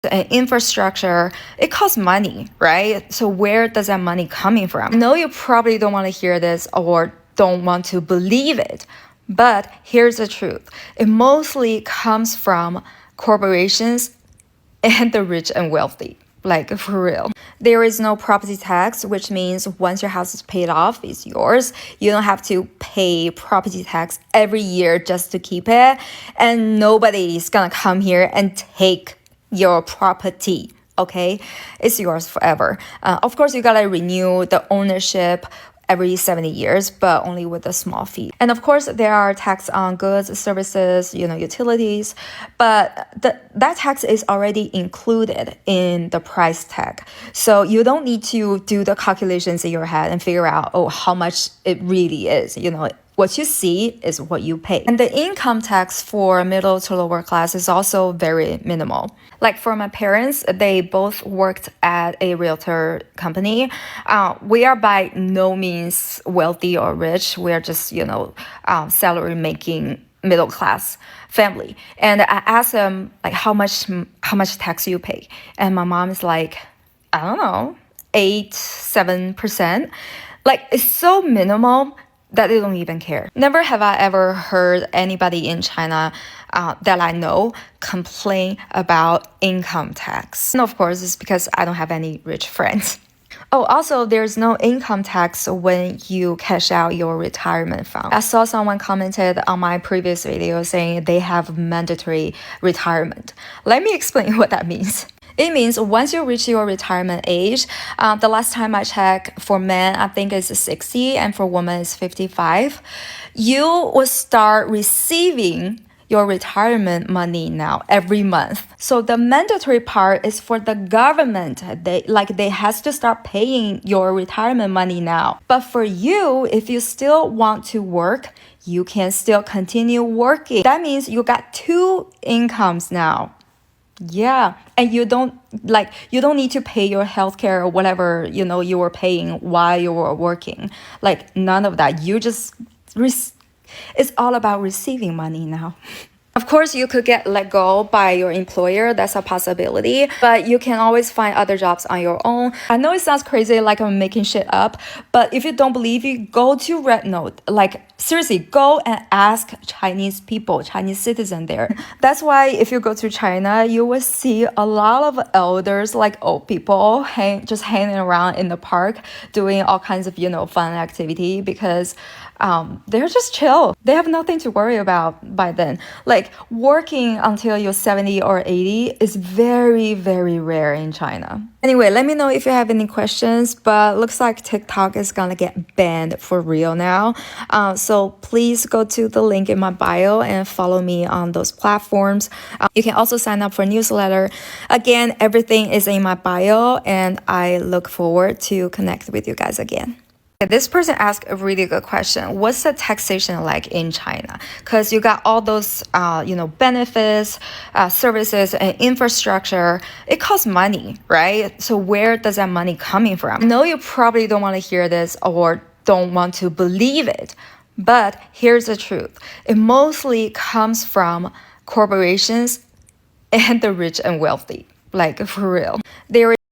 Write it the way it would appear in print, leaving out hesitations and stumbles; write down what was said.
and infrastructure, it costs money, right? So where does that money coming from? I know you probably don't want to hear this or don't want to believe it, but here's the truth. It mostly comes from corporations and the rich and wealthy. Like, for real. There is no property tax, which means once your house is paid off, it's yours. You don't have to pay property tax every year just to keep it. And nobody's gonna come here and take your property. Okay, it's yours forever. Of course, you gotta renew the ownership every 70 years, but only with a small fee. And of course, there are tax on goods, services, utilities, but that tax is already included in the price tag. So you don't need to do the calculations in your head and figure out, how much it really is. What you see is what you pay. And the income tax for middle to lower class is also very minimal. Like for my parents, they both worked at a realtor company. We are by no means wealthy or rich. We're just, salary making middle class family. And I asked them like how much tax you pay. And my mom is like, I don't know, 8-7%. Like it's so minimal that they don't even care. Never have I ever heard anybody in China that I know complain about income tax. And of course, it's because I don't have any rich friends. Oh, also, there's no income tax when you cash out your retirement fund. I saw someone commented on my previous video saying they have mandatory retirement. Let me explain what that means. It means once you reach your retirement age, the last time I checked, for men, I think it's 60, and for women, it's 55, you will start receiving your retirement money now every month. So the mandatory part is for the government. They has to start paying your retirement money now. But for you, if you still want to work, you can still continue working. That means you got two incomes now. Yeah, and you don't need to pay your healthcare or whatever, you were paying while you were working. Like none of that. You just it's all about receiving money now. Of course, you could get let go by your employer. That's a possibility, but you can always find other jobs on your own. I know it sounds crazy, like I'm making shit up, but if you don't believe me, go to Red Note. Like seriously, go and ask Chinese people, Chinese citizens there. That's why if you go to China, you will see a lot of elders, like old people, just hanging around in the park, doing all kinds of fun activity because they're just chill. They have nothing to worry about by then. Like working until you're 70 or 80 is very, very rare in China. Anyway, let me know if you have any questions, but looks like TikTok is gonna get banned for real now. So please go to the link in my bio and follow me on those platforms. You can also sign up for newsletter. Again, everything is in my bio, and I look forward to connect with you guys again. This person asked a really good question. What's the taxation like in China? Because you got all those, benefits, services, and infrastructure. It costs money, right? So where does that money coming from? I know you probably don't want to hear this or don't want to believe it, but here's the truth. It mostly comes from corporations and the rich and wealthy. Like, for real. There